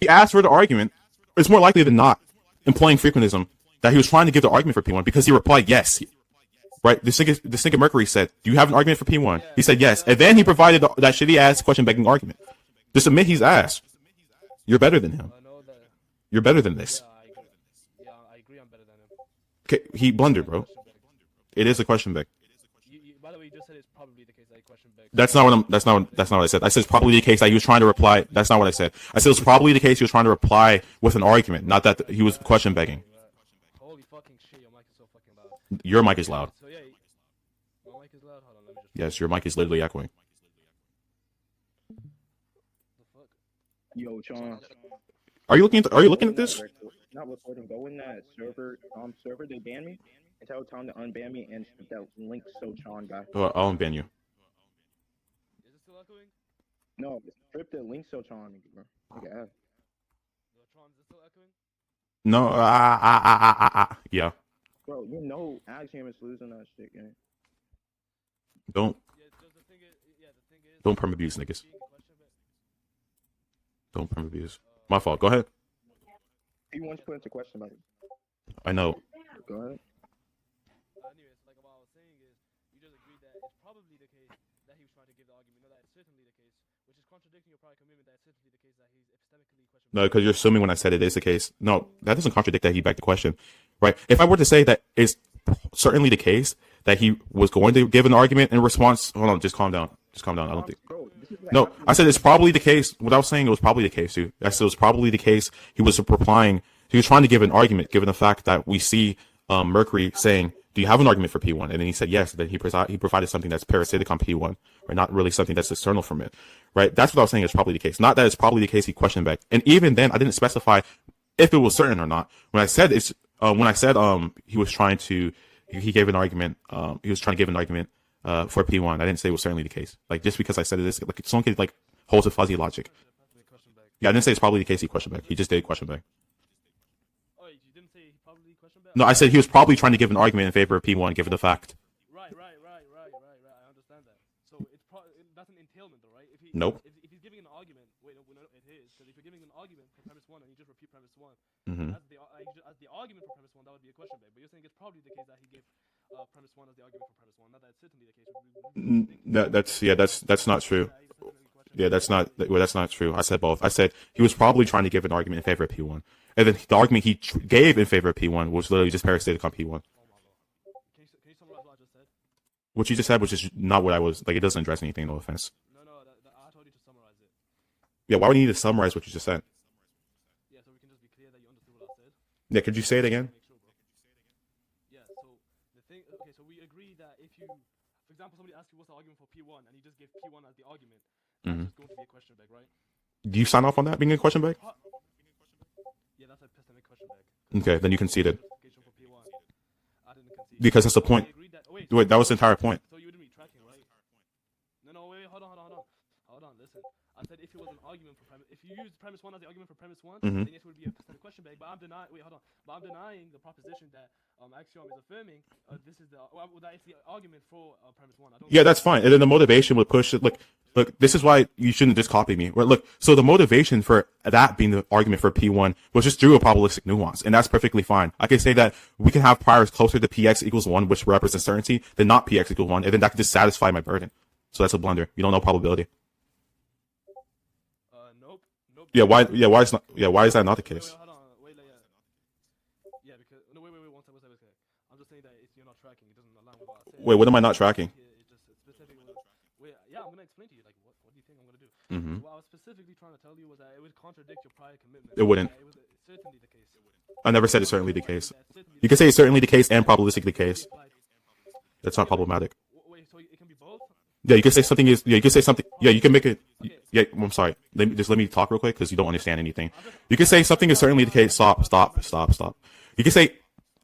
he asked for the argument, it's more likely than not, employing frequentism, that he was trying to give the argument for P1 because he replied yes. Right? This nigga Mercury said, do you have an argument for P1? He said yes. And then he provided that shitty ass question begging argument. Just admit he's ass. You're better than him. You're better than this. Yeah, I agree I'm better than him. Okay, he blundered, bro. It is a question beg. By the way, you just said it's probably the case that he question begged. That's not what I said. I said it's probably the case that he was trying to reply. That's not what I said. I said it was probably the case he was trying to reply with an argument, not that he was question begging. Holy fucking shit, your mic is so fucking loud. Your mic is loud. So yeah, my mic is loud. Hold on, let me just. Yes, your mic is literally echoing. The fuck? Yo, Tron. Are you looking at this? Not recording. Go in that server. They banned me. And tell Tom to unban me and that link so Tron guy. Oh, I'll unban you. Is it still echoing? No, strip the link so Tron. Yeah. Yo, Tron, is it still echoing? No, yeah. Bro, you know Axiom is losing that shit, gang. Don't Yeah, the thing is. don't perm abuse niggas. Being question begged. Don't perm abuse. My fault. Go ahead. He wants to put into question about it. I know. Go ahead. Anyways, like what I was saying is, you just agreed that it's probably the case that he was trying to give the argument, not that it's certainly the case, which is contradicting your prior commitment that it's certainly the case that he's epistemically questioning. No, because you're assuming when I said it is the case. No, that doesn't contradict that he backed the question, right? If I were to say that it's certainly the case that he was going to give an argument in response, hold on, just calm down. Just calm down. I don't think. Bro, No, I said it's probably the case. What I was saying, it was probably the case, dude. I said it was probably the case. He was replying. He was trying to give an argument, given the fact that we see Mercury saying, "Do you have an argument for P1?" And then he said yes. And then he provided something that's parasitic on P1, or not really something that's external from it, right? That's what I was saying. It's probably the case. Not that it's probably the case. He questioned back, and even then, I didn't specify if it was certain or not. When I said he was trying to, he gave an argument. He was trying to give an argument for P1. I didn't say it was certainly the case. Like, just because I said it is, like, someone could like holds a fuzzy logic. Yeah, I didn't say it's probably the case he questioned back. He just did question back. Oh, you didn't say he probably questioned back? No, I said he was probably trying to give an argument in favor of P1, given the fact. Right. I understand that. So that's an entailment, though, right? Nope. If he's giving an argument, wait, no, it is, because if you're giving an argument for premise one and you just repeat premise one, as the argument for premise one, that would be a question back. But you're saying it's probably the case that he gave premise one as the argument for premise one, not that it's certainly the case. That's not true. Yeah, that's not true. I said both. I said he was probably trying to give an argument in favor of P1, and then the argument he gave in favor of P1 was literally just parasitic on P1. Can you summarize what I just said? What you just said was just not what I was like. It doesn't address anything. No offense. No, I told you to summarize it. Yeah, why would you need to summarize what you just said? Yeah, so we can just be clear that you understood what I said. Yeah, could you say it again? Make sure, bro. Yeah, so the thing, okay, so we agree that if you, for example, somebody asks you what's the argument for P1 and you just give P1 as the argument, that's just going to be a question bag, right? Do you sign off on that being a question bag? Yeah, that's a epistemic question bag. Okay, then you conceded. Justification for P1. I didn't concede. Because that's the point. We agreed that, wait, Wait, that was the entire point. so you wouldn't be tracking, right? No, wait, hold on, listen. I said if it was an argument for premise, if you use premise one as the argument for premise one, then it would be a epistemic question bag. But I'm denying, but I'm denying the proposition that axiom is affirming. This is that it's the argument for premise one. Yeah, that's fine. And then the motivation would push it. Look, this is why you shouldn't just copy me. Right, look, so the motivation for that being the argument for P1 was just through a probabilistic nuance, and that's perfectly fine. I can say that we can have priors closer to Px equals 1, which represents certainty, than not Px equals 1, and then that could just satisfy my burden. So that's a blunder. You don't know probability. Nope. Yeah, why is that not the case? Wait, because wait, one second. I'm just saying that you're not tracking. It doesn't align with what I said. Wait, what am I not tracking? I'm gonna explain to you. Like, what do you think I'm gonna do? So what I was specifically trying to tell you was that it would contradict your prior commitment. It wouldn't. It was certainly the case. I never said it's certainly the case. You can say it's certainly the case and probabilistically the case. That's not problematic. Wait, so it can be both? Yeah, you can say something is. Yeah, you can say something. Yeah, you can make it. Yeah, I'm sorry. Let me talk real quick because you don't understand anything. You can say something is certainly the case. Stop. You can say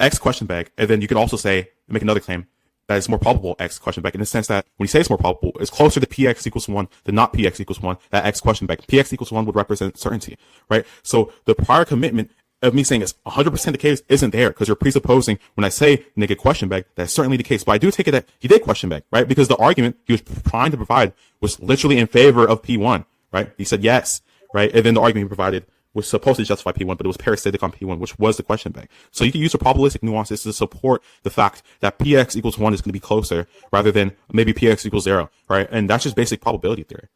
X question bag, and then you can also say make another claim that it's more probable X question bag in the sense that when you say it's more probable, it's closer to Px equals 1 than not Px equals 1. That X question bag, Px equals 1 would represent certainty, right? So the prior commitment of me saying it's 100% the case isn't there because you're presupposing when I say nigga question bag, that's certainly the case. But I do take it that he did question bag, right? Because the argument he was trying to provide was literally in favor of P1, right? He said yes, right? And then the argument he provided was supposed to justify P1, but it was parasitic on P1, which was the question bank. So you can use the probabilistic nuances to support the fact that Px equals 1 is going to be closer rather than maybe Px equals 0, right? And that's just basic probability theory.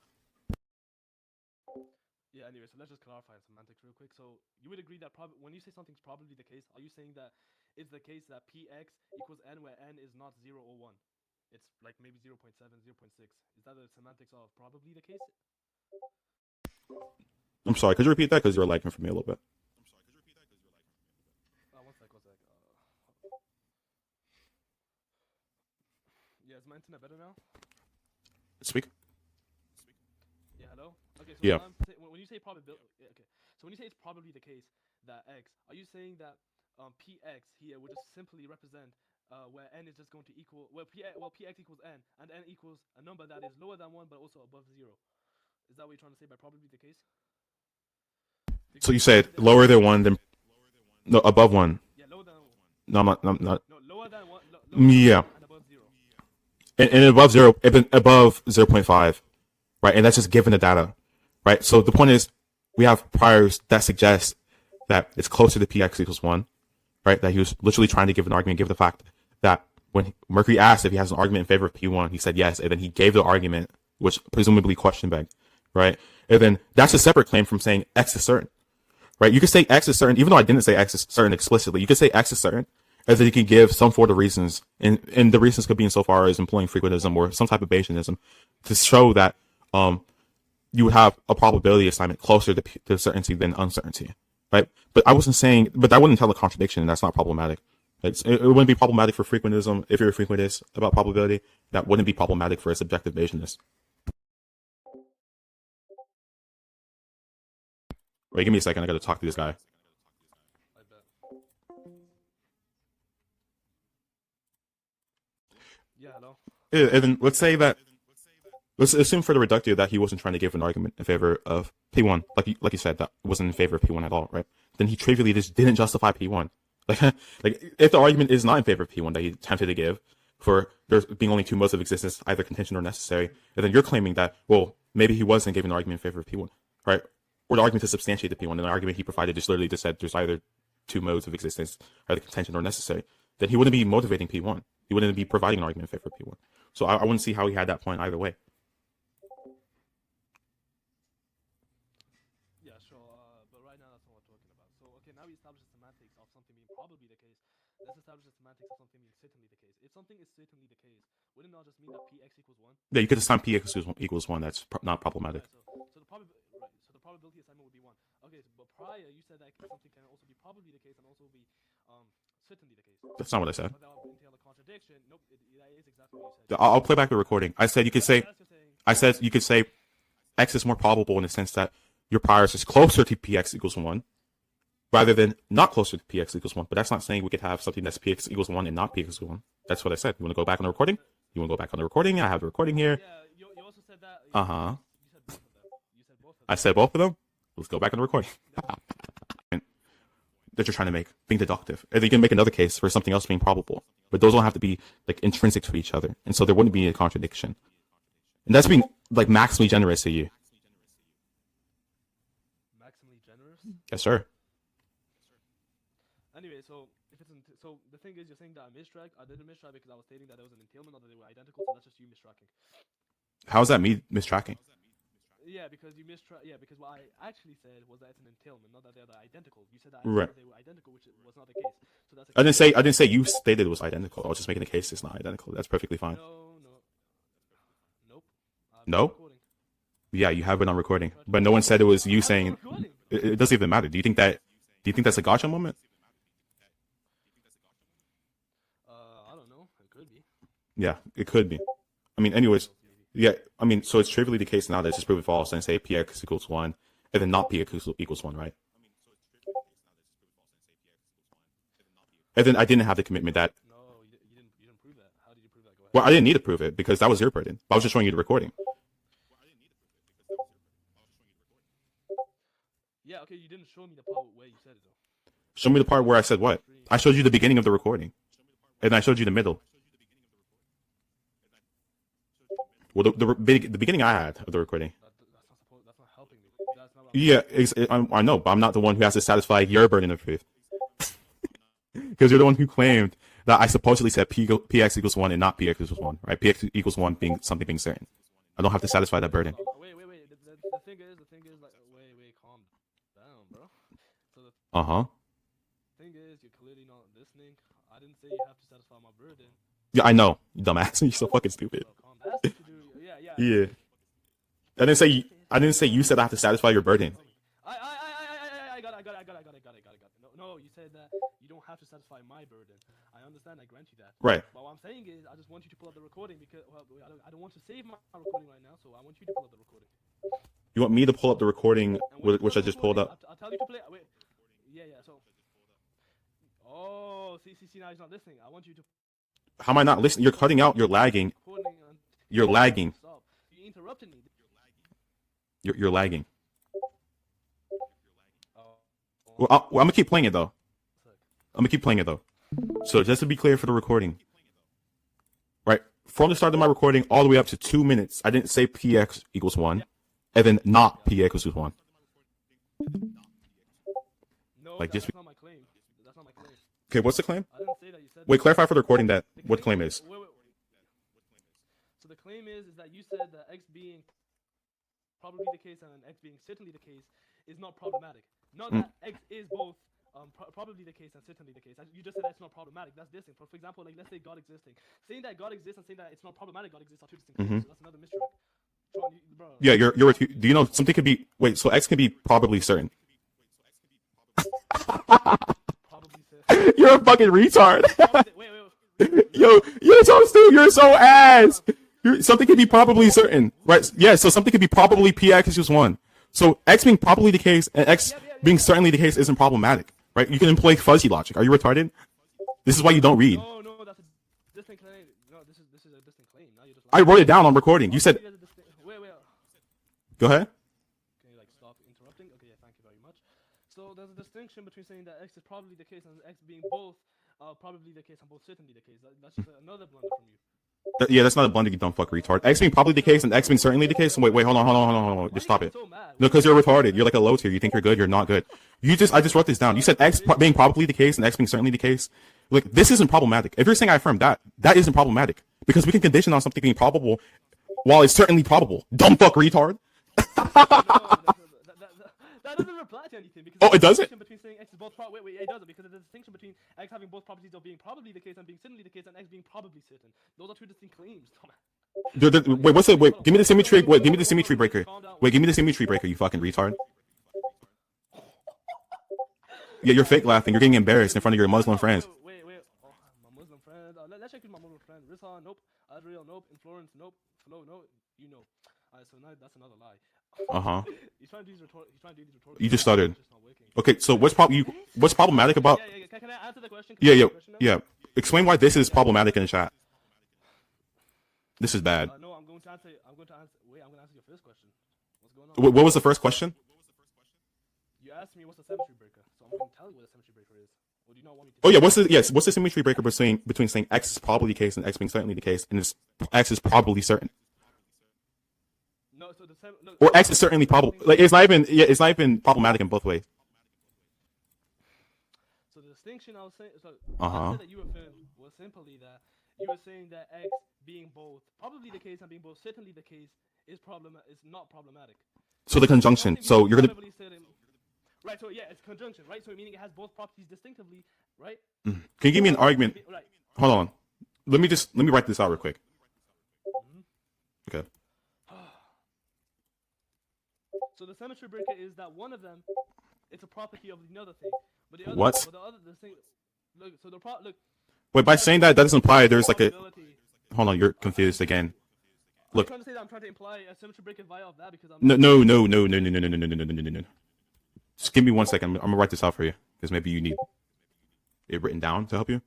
Yeah, anyway, so let's just clarify semantics real quick. So you would agree that when you say something's probably the case, are you saying that it's the case that Px equals n where n is not 0 or 1? It's like maybe 0.7, 0.6. Is that the semantics of probably the case? I'm sorry, could you repeat that? Because you're lagging for me a little bit. One sec. Yeah, is my internet better now? Speak. Yeah, hello? Okay, so Yeah. when you say probability, okay. So when you say it's probably the case that x, are you saying that Px here would just simply represent where n is just going to equal, Px equals n, and n equals a number that is lower than 1 but also above 0? Is that what you're trying to say by probably the case? So you said lower than 1, then no, above 1. Yeah, lower than 1. No, I'm not. No, lower than 1. Yeah. And above 0. And above 0, above 0.5, right? And that's just given the data, right? So the point is, we have priors that suggest that it's closer to Px equals 1, right? That he was literally trying to give an argument, give the fact that when Mercury asked if he has an argument in favor of P1, he said yes, and then he gave the argument, which presumably question begged, right? And then that's a separate claim from saying X is certain, right? You could say X is certain, even though I didn't say X is certain explicitly, you could say X is certain, and then you can give some sort of reasons, and the reasons could be insofar as employing frequentism or some type of Bayesianism to show that you would have a probability assignment closer to certainty than uncertainty, right? But I wasn't saying, but that wouldn't tell a contradiction, and that's not problematic. It wouldn't be problematic for frequentism if you're a frequentist about probability. That wouldn't be problematic for a subjective Bayesianist. Wait, give me a second. I got to talk to this guy. I bet. Yeah, hello? And then let's assume for the reductive that he wasn't trying to give an argument in favor of P1, like you said, that wasn't in favor of P1 at all, right? Then he trivially just didn't justify P1. Like if the argument is not in favor of P1 that he attempted to give for there being only two modes of existence, either contingent or necessary, and then you're claiming that, well, maybe he wasn't giving an argument in favor of P1, right? Or the argument to substantiate the P1, and the argument he provided just literally just said there's either two modes of existence, either contingent or necessary, then he wouldn't be motivating P1. He wouldn't be providing an argument in favor of P1. So I wouldn't see how he had that point either way. Yeah, sure. But right now that's not what we're talking about. So, okay, now we established the semantics of something being probably the case. Let's establish the semantics of something being certainly the case. If something is certainly the case, wouldn't that just mean that Px equals 1? Yeah, you could assign P equals 1. That's not problematic. Yeah, so the probability assignment would be 1. Okay, but prior you said that something can also be probably the case and also be certainly the case. That's not what I said. But that would entail a contradiction. Nope, that is exactly what you said. I'll play back the recording. I said you could say, X is more probable in the sense that your priors is closer to Px equals 1 rather than not closer to Px equals 1. But that's not saying we could have something that's Px equals 1 and not Px equals 1. That's what I said. You want to go back on the recording? You want to go back on the recording? I have the recording here. Yeah, you also said that. Uh-huh. You said both of them. I said both of them? Let's go back on the recording. That you're trying to make, being deductive. And you can make another case for something else being probable. But those don't have to be like intrinsic to each other. And so there wouldn't be a contradiction. And that's being like maximally generous to you. Maximally generous? Yes, sir. Anyway, so if it's so the thing is, you're saying that I mistracked. I didn't mistrack because I was stating that there was an entailment, not that they were identical. So that's just you mistracking. How is that me mistracking? Yeah, because you mistrack. Yeah, because what I actually said was that it's an entailment, not that they're identical. You said that Right. they were identical, which was not the case. So that's. I didn't say you stated it was identical. I was just making a case it's not identical. That's perfectly fine. Nope. No? Recording. Yeah, you have it on recording. But no one said it was you saying it doesn't even matter. Do you think that's a gotcha moment? I don't know. It could be. Yeah, it could be. I mean, anyways, yeah, I mean, so it's trivially the case now that it's just proven false and say Px equals 1 and then not Px equals 1, right? And then I didn't have the commitment that. No, you didn't prove that. How did you prove that? Go ahead. Well, I didn't need to prove it because that was your burden. I was just showing you the recording. Yeah, okay, you didn't show me the part where you said it though. Show me the part where I said what? I showed you the beginning of the recording. And I showed you the middle. Well, the beginning I had of the recording. That's not helping me. That's not Yeah, I know, but I'm not the one who has to satisfy your burden of proof. Because you're the one who claimed that I supposedly said px equals 1 and not px equals 1, right? Px equals 1 being something being certain. I don't have to satisfy that burden. Wait. The thing is, like, wait, calm down, bro. So the thing is, you're clearly not listening. I didn't say you have to satisfy my burden. Yeah, I know, you dumbass. You're so fucking stupid. Yeah. I didn't say you said I have to satisfy your burden. I got it. No, you said that you don't have to satisfy my burden. I understand. I grant you that. Right. But what I'm saying is, I just want you to pull up the recording because I don't want to save my recording right now, so I want you to pull up the recording. You want me to pull up the recording, which I just pulled up? I'll tell you to play. Wait. Yeah. So. Oh, see. Now he's not listening. I want you to. How am I not listening? You're cutting out. You're lagging. You're lagging. Stop. You interrupted me. You're lagging. Well, I'm gonna keep playing it though. So just to be clear for the recording, right? From the start of my recording all the way up to 2 minutes, I didn't say px equals 1, and then not px equals 1. No, like that's not my claim. That's not my claim. Okay, what's the claim? I didn't say that. You said. Wait, clarify for the recording that what the claim is. Wait. So the claim is that you said that x being probably the case and x being certainly the case is not problematic. Not that x is both probably the case and certainly the case. You just said that's not problematic. That's distinct. For example, like let's say God existing. Saying that God exists and saying that it's not problematic God exists are two distinct things. So that's another mystery. Bro. Yeah, you're. Do you know something could be? Wait, so x can be probably certain. Probably certain. You're a fucking retard. Wait. Yo, you're so stupid. You're so ass. Something could be probably certain, right? Yeah, so something could be probably px equals 1. So x being probably the case and x being certainly the case isn't problematic, right? You can employ fuzzy logic. Are you retarded? This is why you don't read. No, that's a distinct claim. No, this is a distinct claim. Now you're just. I wrote it down on recording. You said. Wait. Go ahead. Can you like stop interrupting? Okay, yeah, thank you very much. So there's a distinction between saying that x is probably the case and x being both probably the case and both certainly the case. That's just another blunder from you. Yeah, that's not a blunder, you dumb fuck retard. X being probably the case and X being certainly the case. Wait, hold on. Just stop it. So mad? No, because you're retarded. You're like a low tier. You think you're good. You're not good. I just wrote this down. You said X being probably the case and X being certainly the case. Like, this isn't problematic. If you're saying I affirm that isn't problematic. Because we can condition on something being probable while it's certainly probable. Dumb fuck retard. That doesn't reply to anything. Because Oh, it doesn't? Between saying X is both wait, it doesn't, because there's a distinction between X having both properties of being probably the case and being certainly the case, and X being probably certain. Those are two distinct claims. Wait, give me the symmetry. Wait, give me the symmetry breaker. Wait, give me the symmetry breaker, you fucking retard. Yeah, you're fake laughing. You're getting embarrassed in front of your Muslim friends. Wait. Oh, my Muslim friend. Let's check with my Muslim friend. Rizhan, nope. Adriel, nope. In Florence, nope. Flo, no. You know. Alright, so now that's another lie. He's trying to do these rhetorical. You just stuttered. Okay, so what's problematic about? Yeah. Can I answer the question? Yeah. Explain why this is problematic in the chat. This is bad. No, I'm going to answer. Wait, I'm going to answer your first question. What's going on? What was the first question? You asked me what's the symmetry breaker, so I'm going to tell you what the symmetry breaker is. Or do you not want me to? Oh yeah, what's the symmetry breaker between saying X is probably the case and X being certainly the case, and X is probably certain? No, so or X is certainly probable. Like it's not even problematic in both ways. So the distinction I was saying, the answer that you affirmed was simply that you were saying that X being both probably the case and being both certainly the case is not problematic. So the conjunction. So you're gonna. Right. So yeah, it's conjunction, right? So meaning it has both properties distinctively, right? Can you give me an argument? Right. Hold on. Let me write this out real quick. Okay. So the symmetry breaker is that one of them, it's a property of another thing, but the other, What? But the other thing, look. So look. Wait, by saying that doesn't imply there's like a. Hold on, you're confused again. Look. I'm trying to say that I'm trying to imply a symmetry breaker via of that because I'm. No. Just give me 1 second. I'm gonna write this out for you because maybe you need it written down to help you.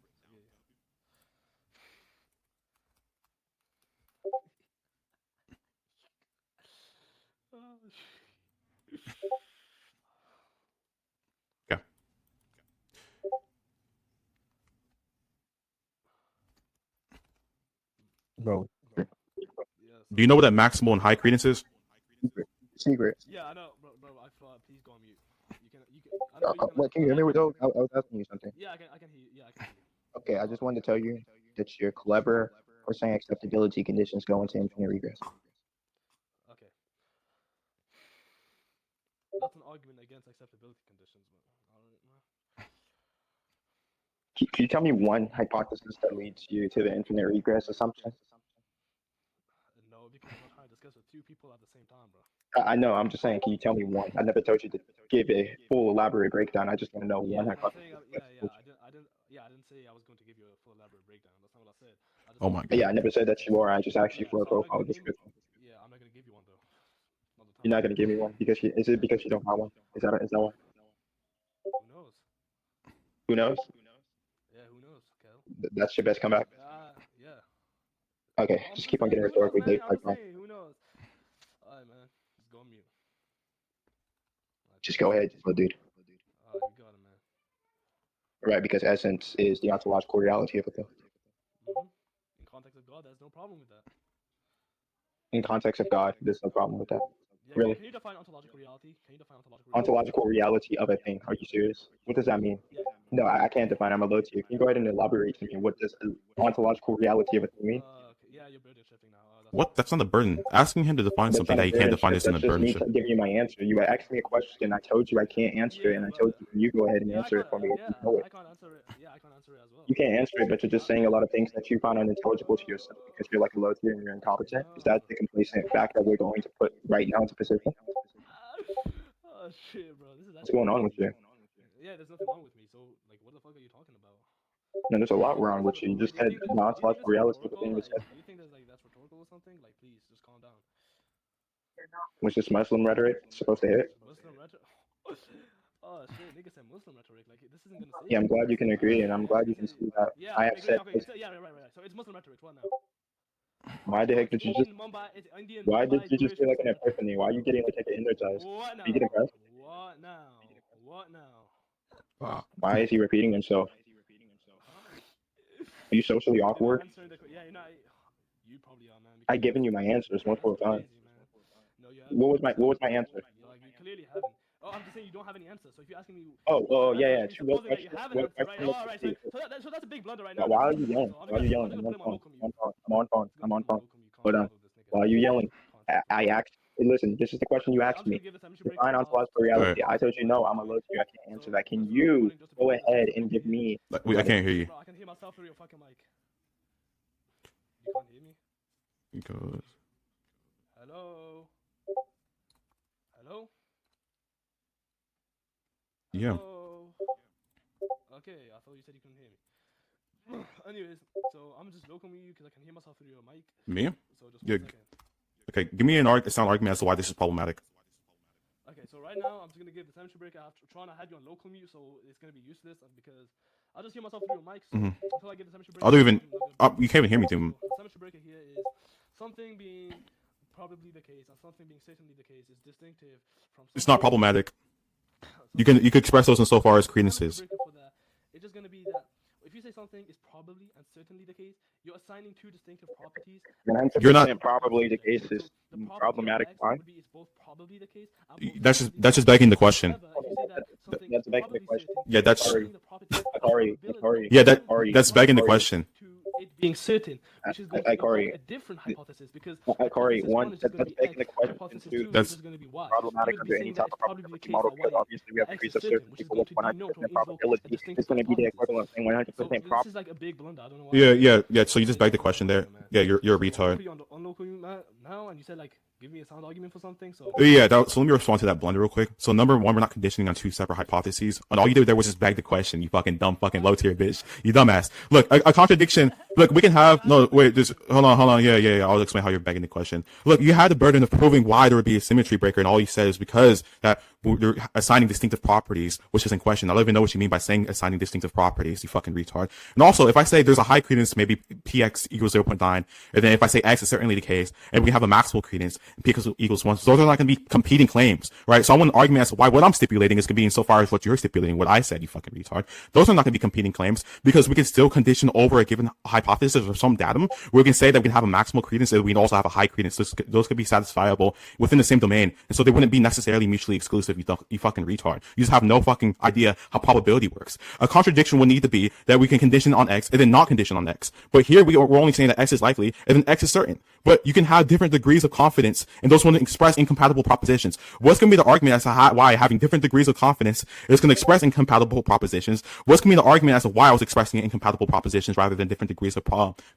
Okay. Bro. Do you know what that maximal and high credence is? Secret. Yeah, I know, bro. I please go on mute. You can. I know you can, What, can you hear me? Though I was asking you something. Yeah, I can hear you. Yeah, I can hear you. Okay, I just wanted to tell you that you're clever for saying acceptability conditions go into infinite regress. Okay. That's an argument against acceptability conditions, but I don't know. Can you tell me one hypothesis that leads you to the infinite regress assumption? No, because I'm not trying to discuss with two people at the same time, bro. I know. I'm just saying. Can you tell me one? I never told you to give a full elaborate breakdown. I just want to know one hypothesis. I didn't say I was going to give you a full elaborate breakdown. That's not what I said. Oh my god. Yeah, I never said that you were. I just asked you for a profile description. Yeah, I'm not gonna give you one though. You're not gonna give me one because is it because you don't have one? Is that why? Who knows? Who knows? Yeah, who knows, Kel? That's your best comeback. Yeah. Okay, just keep on getting rhetorically man, late. I'm saying, who knows? Alright, man. Just go on mute. Just go ahead, little dude. You got it, man. Right, because essence is the ontological reality of it, though. In context of God, there's no problem with that. In context of God, there's no problem with that. Yeah, Really? Can you define ontological reality? Ontological reality of a thing. Are you serious? What does that mean? Yeah. No, I can't define. I'm a low tier. Can you go ahead and elaborate to me? What does the ontological reality of a thing mean? Okay. Yeah, you're burden shifting now. What? That's not a burden. Asking him to define something that he can't define isn't a burden. That's just me giving you my answer. You asked me a question. I told you I can't answer it, and I told you go ahead and answer it for me. Yeah, I can't answer it. Yeah, I can't answer it as well. You can't answer it, but you're just saying a lot of things that you find unintelligible to yourself because you're like a low tier and you're incompetent. Is that the complacent fact that we're going to put right now into position? Oh shit, bro. What's going on with you? Yeah, there's nothing wrong with me. So, like, what the fuck are you talking about? No, there's a lot wrong with you. You just had ontological reality of a thing. Do you think that's rhetorical or something? Like, please, just calm down. Was this Muslim rhetoric supposed to hit? Muslim rhetoric? Oh shit, nigga said Muslim rhetoric. Like, this isn't gonna say. Yeah, I'm glad you can agree, and I'm glad you can see that. Yeah, I have said. Yeah, right. So it's Muslim rhetoric. What now? Why the heck did you just? Why did you just feel like an epiphany? Why are you getting like energized? What now? Are you getting impressed? What now? What now? Wow. Why is he repeating himself? Are you socially awkward? Yeah, you probably are, man. I've given you my answers multiple times. No, What was my answer? You clearly haven't. Oh, I'm just saying you don't have any answer. So if you're asking me, yeah. What question? All right. So that's a big blunder right now. Why are you yelling? Why are you yelling? I'm on phone. I'm on phone. Hold on. Why are you yelling? I asked. Listen, this is the question you asked me. Define ontological reality. I told you no. I'm a low tier. I can't answer that. Can you go ahead and give me? Wait, I can't hear you. I can hear myself through your fucking mic. You can't hear me? Because. Hello. Yeah. Hello? Okay, I thought you said you couldn't hear me. Anyways, so I'm just welcoming you because I can hear myself through your mic. Me? So just Yeah. 1 second. Okay, give me a sound argument as to why this is problematic. Okay, so right now I'm just gonna give the symmetry break. Tron, I had you on local mute, so it's gonna be useless because I'll just hear myself through your mic. So until I get the symmetry break, I'll do even. You can't even hear me, Tim. The symmetry breaker here is something being probably the case and something being certainly the case is distinctive from. It's not problematic. You can express those in so far as credences. It's just gonna be that if you say something is probably and certainly the case, you're assigning two distinctive properties. You're not probably the case is problematic. Why? It's both probably the case. That's just begging the question. That's begging the question. Yeah, that's. Yeah, that's begging the question. It being certain, which is going to be a different hypothesis because one that's begging the question, and two that's problematic under any type of probability model because obviously we have degrees of certainty for 100% probability. It's going to be the equivalent thing 100% probability. This is like a big blunder. I don't know why. Yeah. So you just begged the question there. Yeah, you're a retard. Now, and you said like give me a sound argument for something. So yeah, so let me respond to that blunder real quick. So number one, we're not conditioning on two separate hypotheses, and all you did there was just beg the question. You fucking dumb fucking low tier bitch. You dumbass. Look, a contradiction. Look, we can have no wait. Just hold on. Yeah. I'll explain how you're begging the question. Look, you had the burden of proving why there would be a symmetry breaker, and all you said is because that they're assigning distinctive properties, which is in question. I don't even know what you mean by saying assigning distinctive properties. You fucking retard. And also, if I say there's a high credence, maybe px equals 0.9, and then if I say x is certainly the case, and we have a maximal credence, and p equals 1, so those are not going to be competing claims, right? So I want an argument as to why what I'm stipulating is going to be insofar as what you're stipulating, what I said, you fucking retard. Those are not going to be competing claims because we can still condition over a given hypothesis hypothesis or some datum where we can say that we can have a maximal credence and we can also have a high credence. Those could be satisfiable within the same domain. And so they wouldn't be necessarily mutually exclusive, you fucking retard. You just have no fucking idea how probability works. A contradiction would need to be that we can condition on X and then not condition on X. But here we're only saying that X is likely and then X is certain. But you can have different degrees of confidence and those want to express incompatible propositions. What's going to be the argument as to why having different degrees of confidence is going to express incompatible propositions? What's going to be the argument as to why I was expressing incompatible propositions rather than different degrees of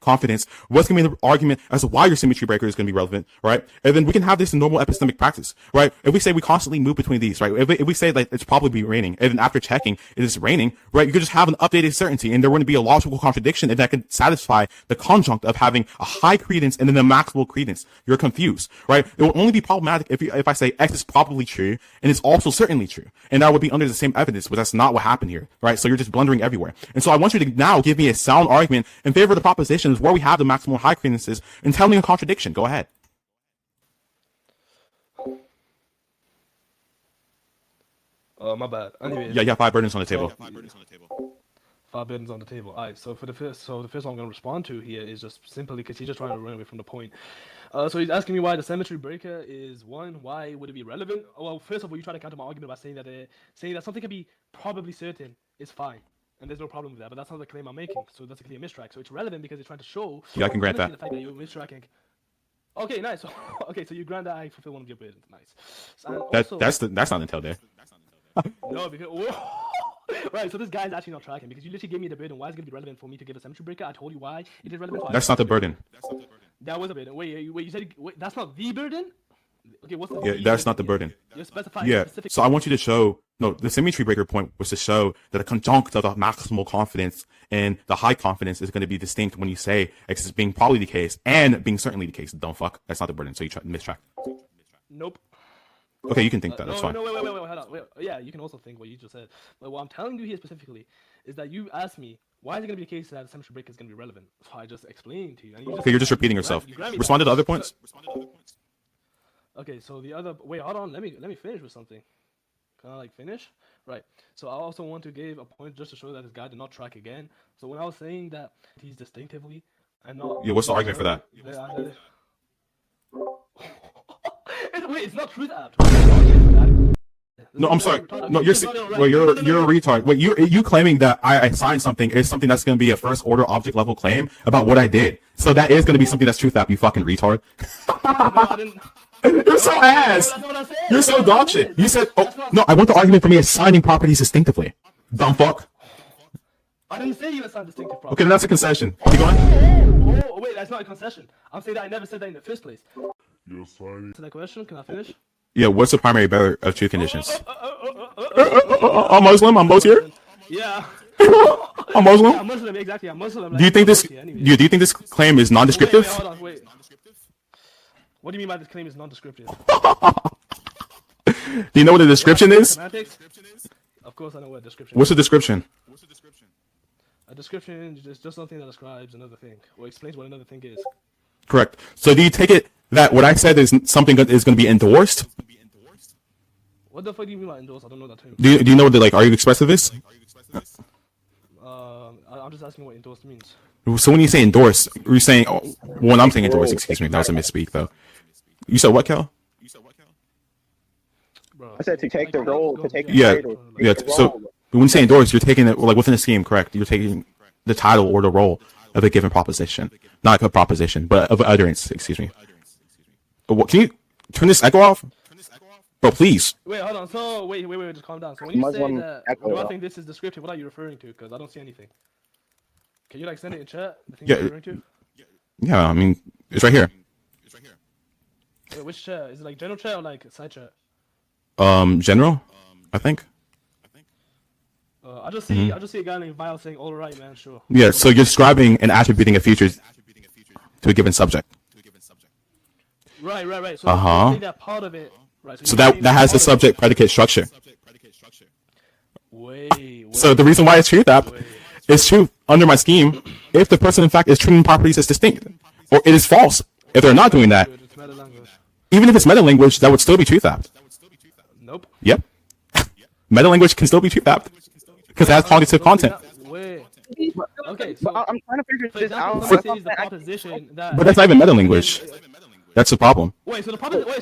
confidence? What's going to be the argument as to why your symmetry breaker is going to be relevant, right? And then we can have this in normal epistemic practice, right? If we say we constantly move between these, right? If we say that it's probably raining, and then after checking it is raining, right? You could just have an updated certainty, and there wouldn't be a logical contradiction, and that could satisfy the conjunct of having a high credence and then a maximal credence. You're confused, right? It will only be problematic if I say X is probably true and it's also certainly true, and that would be under the same evidence, but that's not what happened here, right? So you're just blundering everywhere. And so I want you to now give me a sound argument in favor of the propositions where we have the maximal high credences and tell me a contradiction. Go ahead. My bad. Anyways. Yeah, 5 burdens on the table. 5 burdens on the table. Alright, so the first one I'm gonna respond to here is just simply because he's just trying to run away from the point. So he's asking me why the symmetry breaker is 1. Why would it be relevant? Well, first of all, you try to counter my argument by saying that something can be probably certain is fine, and there's no problem with that. But that's not the claim I'm making. So that's a clear mistrack. So it's relevant because it's trying to show. Yeah, I can grant that. The fact that you're mistracking. Okay, nice. Okay, so you grant that I fulfill one of your burdens. Nice. So that's not until there. No, because right. So this guy's actually not tracking because you literally gave me the burden. Why is it going to be relevant for me to give a symmetry breaker? I told you why it is relevant. That's not the burden. That was a burden. Wait, you said that's not the burden? Okay, what's the that's not the burden. You're specifying specific. So I want you to show, the symmetry breaker point was to show that a conjunct of the maximal confidence and the high confidence is going to be distinct when you say X is being probably the case and being certainly the case. Don't fuck. That's not the burden. So you try to mistrack. Nope. Okay, you can think that. That's fine. No, wait, hold on. Wait. Yeah, you can also think what you just said. But what I'm telling you here specifically is that you asked me, why is it going to be the case that a symmetry breaker is going to be relevant? So I just explained to you. And You're just repeating yourself. Respond to the other points. Okay, so the other... Wait, hold on. Let me finish with something. Can I, finish? Right. So I also want to give a point just to show that this guy did not track again. So when I was saying that he's distinctively and not... Yeah, what's the argument for that? Wait, it's not truth apt. No, I'm sorry. No, you're a retard. Wait, you claiming that I signed something is something that's going to be a first order object level claim about what I did. So that is going to be something that's truth apt, you fucking retard. You're so ass. You're so dog shit. You said, no, I want the argument for me assigning properties distinctively. Dumb fuck. I didn't say you assigned distinctive properties. Okay, then that's a concession. Keep going. Oh, wait, that's not a concession. I'm saying that I never said that in the first place. Yes, sorry. To that question, can I finish? Yeah, what's the primary bearer of two conditions? I'm Muslim. I'm both here. Yeah. I'm Muslim. Yeah, I'm Muslim. Exactly. I'm Muslim. Do you think this? Do you think this claim is non-descriptive? Wait, hold on. Wait. What do you mean by this claim is non-descriptive? Do you know what a description is? Semantics? Of course, I know what a description. What's a description? A description is just something that describes another thing or explains what another thing is. Correct. So do you take it that what I said is something that is going to be endorsed? What the fuck do you mean by endorse? I don't know that term. Do you know what are you expressivist? I'm just asking what endorse means. So when you say endorse, you're saying when I'm saying endorse, excuse me, that was a misspeak though. You said what, Kel? I said to take the role, to take the Yeah, title. yeah. So when you say endorse, you're taking it within a scheme, correct? You're taking the title or the role of a given proposition, not a proposition, but of utterance. Excuse me. Can you turn this echo off? Bro, please. Wait, hold on. So wait, just calm down. So when you Muslim say that, do I think this is descriptive? What are you referring to? Because I don't see anything. Can you send it in chat? The thing you're referring to? Yeah, I mean it's right here. Wait, which chat? Is it general chat or side chat? General, I think. I just see a guy named Vile saying, "All right, man, sure." Yeah, so you're describing and attributing a feature to a given subject. Right. So you think that part of it. Right. So that has the subject predicate structure. Wait. So the reason why it's true that is true under my scheme if the person in fact is treating properties as distinct, or it is false if they're not doing that. Even if it's meta-language, that would still be truth apt. Nope. Yep. Meta-language can still be truth apt because it has cognitive content. Wait. Okay, But so I'm trying to figure for this example, out. somebody says the proposition that. But that's not even meta language. That's the problem. Wait, so the proposition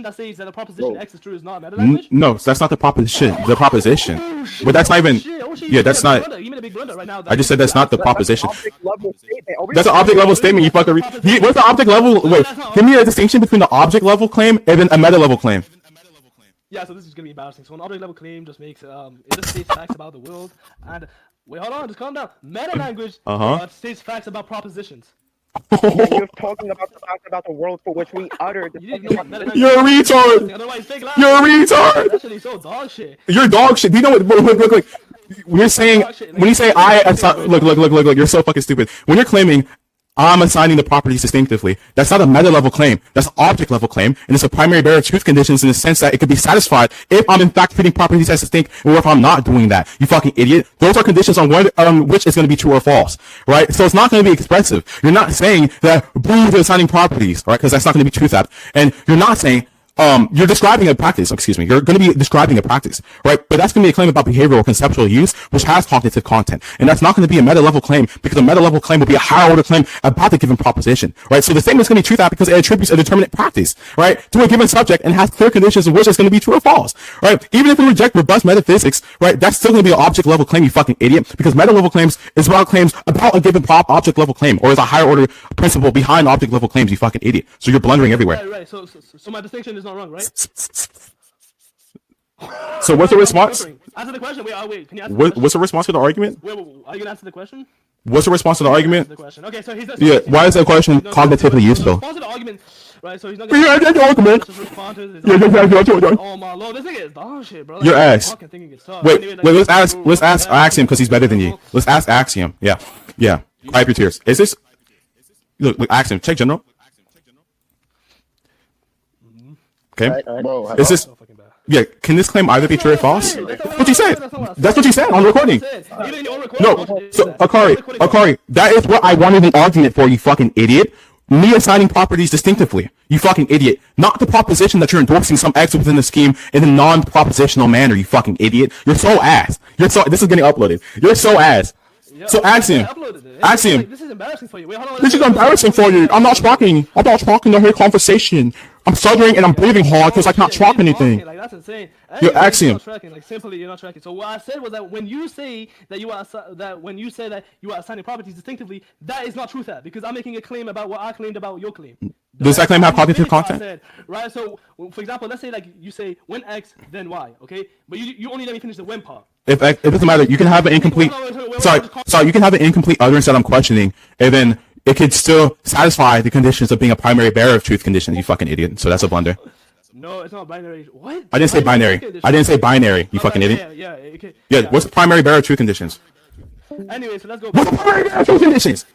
that says that the proposition X is true is not meta language? No, that's not the proposition. The proposition. Oh, shit. But that's not even. Oh, shit. Yeah, that's not. You made a big blunder right now. I just said that's not the proposition. That's That's an object level statement. You fucking. What's the object level? Wait, give me a distinction between the object level claim and then a meta level claim. Yeah, so this is gonna be embarrassing. So an object level claim just makes it just states facts about the world and wait, hold on, just calm down. Meta language states facts about propositions. You're talking about the fact about the world for which we uttered. You're a retard. You're a retard. That's actually so dog shit. You're dog shit. Do you know what? Look. When you're saying, when you say look, you're so fucking stupid. When you're claiming I'm assigning the properties distinctively, that's not a meta level claim. That's an object level claim, and it's a primary barrier truth conditions in the sense that it could be satisfied if I'm in fact treating properties as distinct, or if I'm not doing that. You fucking idiot. Those are conditions on which is going to be true or false, right? So it's not going to be expressive. You're not saying that boom, you're assigning properties, right? Because that's not going to be truth app, and you're not saying. You're describing a practice, excuse me. You're going to be describing a practice, right? But that's going to be a claim about behavioral or conceptual use, which has cognitive content. And that's not going to be a meta level claim, because a meta level claim will be a higher order claim about the given proposition, right? So the statement is going to be true that because it attributes a determinate practice, right, to a given subject and has clear conditions in which it's going to be true or false, right? Even if we reject robust metaphysics, right, that's still going to be an object level claim, you fucking idiot, because meta level claims is about claims about a given object level claim, or is a higher order principle behind object level claims, you fucking idiot. So you're blundering everywhere. Right. So my distinction is not wrong, right? So what's the response? Answer the question. Wait. Can you answer the question? What's the response to the argument? Wait. Are you gonna answer the question? What's the response to the argument? The question. Okay, so he's Yeah. Why is that question cognitively useful? Response to the argument, right? So he's not gonna just respond to his Yeah. Oh my lord, this nigga is dog shit, bro. Your ass. Fucking thinking it's tough. Wait. Anyway, Let's ask Axiom because he's better than you. Let's ask Axiom. Yeah. Wipe your tears. Is this? Look, Axiom. Check general. Okay. Is this? Yeah, can this claim either be true or false? That's what you said. That's what you said on recording. No, so Akari, that is what I wanted an argument for, you fucking idiot. Me assigning properties distinctively, you fucking idiot. Not the proposition that you're endorsing some X within the scheme in a non-propositional manner, you fucking idiot. You're so ass. This is getting uploaded. You're so ass. So Axiom. This is embarrassing for you. Wait, hold on. This is embarrassing for you. I'm not talking the whole conversation. I'm stuttering and I'm breathing hard because I can't talk anything. Like, that's insane. Your Axiom. Simply, you're not tracking. So what I said was that when you say that you are assigning properties distinctively, that is not true. That because I'm making a claim about what I claimed about your claim. Does that claim have cognitive content? Right. So, for example, let's say like you say when X, then Y. Okay, but you only let me finish the when part. If it doesn't matter, you can have an incomplete. Sorry, you can have an incomplete utterance that I'm questioning, and then it could still satisfy the conditions of being a primary bearer of truth conditions. You fucking idiot. So that's a blunder. No, it's not binary. What? I didn't say binary. I didn't say binary. You fucking idiot. Yeah. What's the primary bearer of truth conditions? Anyway, so let's go. What's the primary bearer of truth conditions?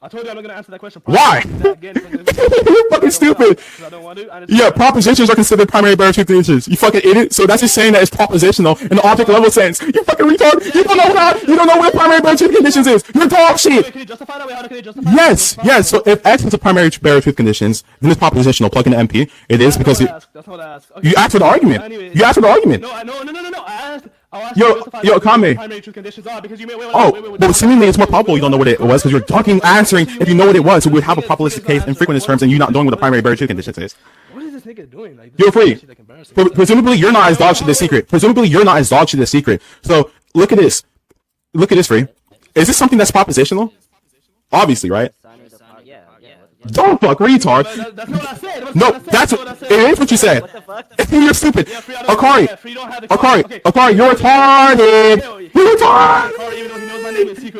I told you I'm not gonna answer that question. Why? You're fucking stupid. I don't want to. Yeah, propositions are considered primary bearer truth conditions. You fucking idiot. So that's just saying that it's propositional in the object level sense. You fucking retard. You don't know what primary bearer truth conditions is. You're dog shit. Can you justify that? How can you justify Yes. So if X is a primary bearer truth conditions, then it's propositional. Plug in the MP. It is because that's not what I asked. Okay. You asked for the argument. Anyway, you asked for the argument. No. I asked Yo, Kame. primary truth conditions are because you may. But seemingly it's more probable you don't know what it was because you're talking, answering. If you know what it was, so we would have a probabilistic case in frequentist terms, and you not knowing what the primary bearer truth conditions is. What is this nigga doing? Like, You're free. Presumably you're not as dog shit as secret. So look at this. Free. Is this something that's propositional? Obviously, right? Don't fuck, retard. That's not what I said. No, it is what you said. You're stupid. Akari, you're retarded.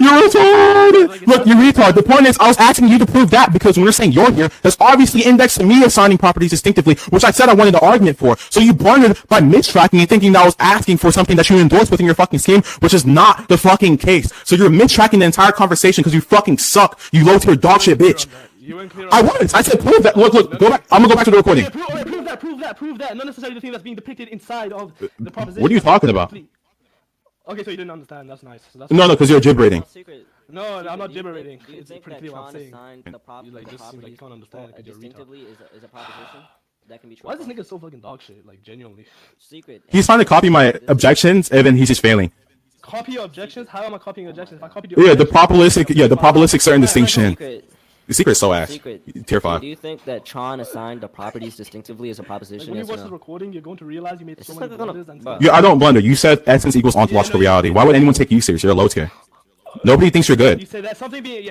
You're retarded. Look, you retard. The point is, I was asking you to prove that because when you're saying you're here, that's obviously indexed to me assigning properties distinctively, which I said I wanted an argument for. So you blundered by mistracking and thinking that I was asking for something that you endorsed within your fucking scheme, which is not the fucking case. So you're mistracking the entire conversation because you fucking suck. You low-tier dog shit bitch. I was. I said prove that. Look. Go back. I'm gonna go back to the recording. Prove that. Not necessarily the thing that's being depicted inside of the proposition. What are you talking about? Okay, so you didn't understand. That's nice. No, because you're gibberating. No, I'm not gibberating. It's pretty clear what I'm saying. You just seem like you can't understand because you're distinctively is a proposition that can be true. Why is this nigga so fucking dog shit? Like genuinely. Secret. He's trying to copy my objections, and then he's just failing. copy your objections. How am I copying objections? If I copied the probabilistic certain distinction. Secret. The secret's so ass. Secret. Tier 5. Do you think that Tron assigned the properties distinctively as a proposition? When you Yes watch or the no? recording, you're going to realize you made so many blunders and stuff. Yeah, I don't blunder. You said essence equals ontological reality. Why would anyone take you serious? You're a low tier. Nobody thinks you're good. You say that something being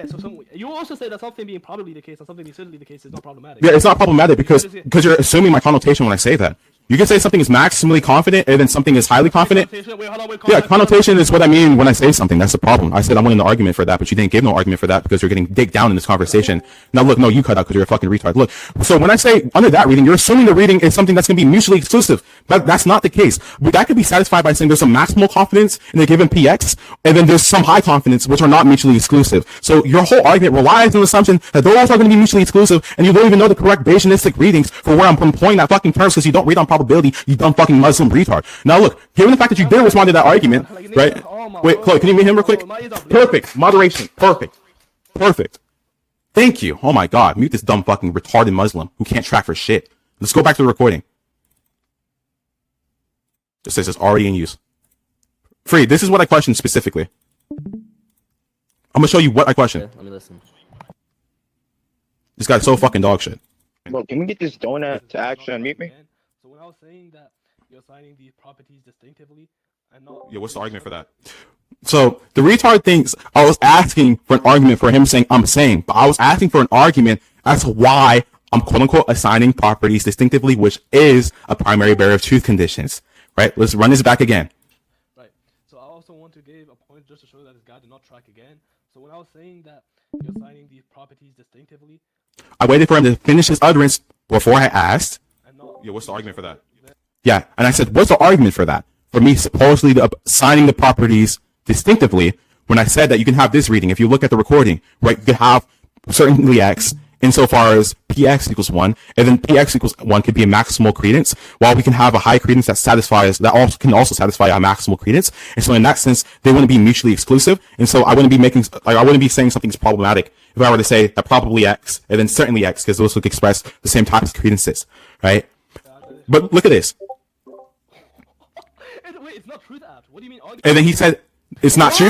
you also say that something being probably the case and something being certainly the case is not problematic. Yeah, it's not problematic because you're assuming my connotation when I say that. You can say something is maximally confident and then something is highly confident. Yeah, connotation is what I mean when I say something. That's the problem. I said I'm winning the argument for that, but you didn't give no argument for that because you're getting digged down in this conversation. Now look, no, you cut out because you're a fucking retard. Look, so when I say under that reading, you're assuming the reading is something that's going to be mutually exclusive. But that's not the case. But that could be satisfied by saying there's some maximal confidence in a given PX, and then there's some high confidence which are not mutually exclusive. So your whole argument relies on the assumption that those are going to be mutually exclusive, and you don't even know the correct Bayesianistic readings for where I'm employing that fucking terms because you don't read on probability, you dumb fucking Muslim retard. Now look, given the fact that you did respond to that argument, right? Wait, Chloe, can you meet him real quick? Perfect. Moderation. Perfect. Thank you. Oh my god, mute this dumb fucking retarded Muslim who can't track for shit. Let's go back to the recording. It says it's already in use. Free, this is what I questioned specifically. I'm gonna show you what I questioned. Okay, let me listen. This guy's so fucking dog shit. Bro, can we get this donut to actually unmute me? So when I was saying that you're assigning these properties distinctively and not Yeah, what's the argument for that? So the retard thinks I was asking for an argument for him saying I'm saying, but I was asking for an argument as to why I'm quote unquote assigning properties distinctively, which is a primary barrier of truth conditions. Right? Let's run this back again. Right. So I also want to give a point just to show that this guy did not track again. So when I was saying that you're assigning these properties distinctively, I waited for him to finish his utterance before I asked. Yeah, what's the argument for that? Yeah, and I said, what's the argument for that? For me supposedly assigning the properties distinctively when I said that you can have this reading. If you look at the recording, right, you could have certainly X insofar as PX equals 1, and then PX equals 1 could be a maximal credence, while we can have a high credence that also can satisfy a maximal credence. And so in that sense, they wouldn't be mutually exclusive. And so I wouldn't be saying something's problematic if I were to say that probably X and then certainly X, because those would express the same types of credences, right? But look at this. Wait, it's not truth apt. What do you mean? And then he said, it's not true.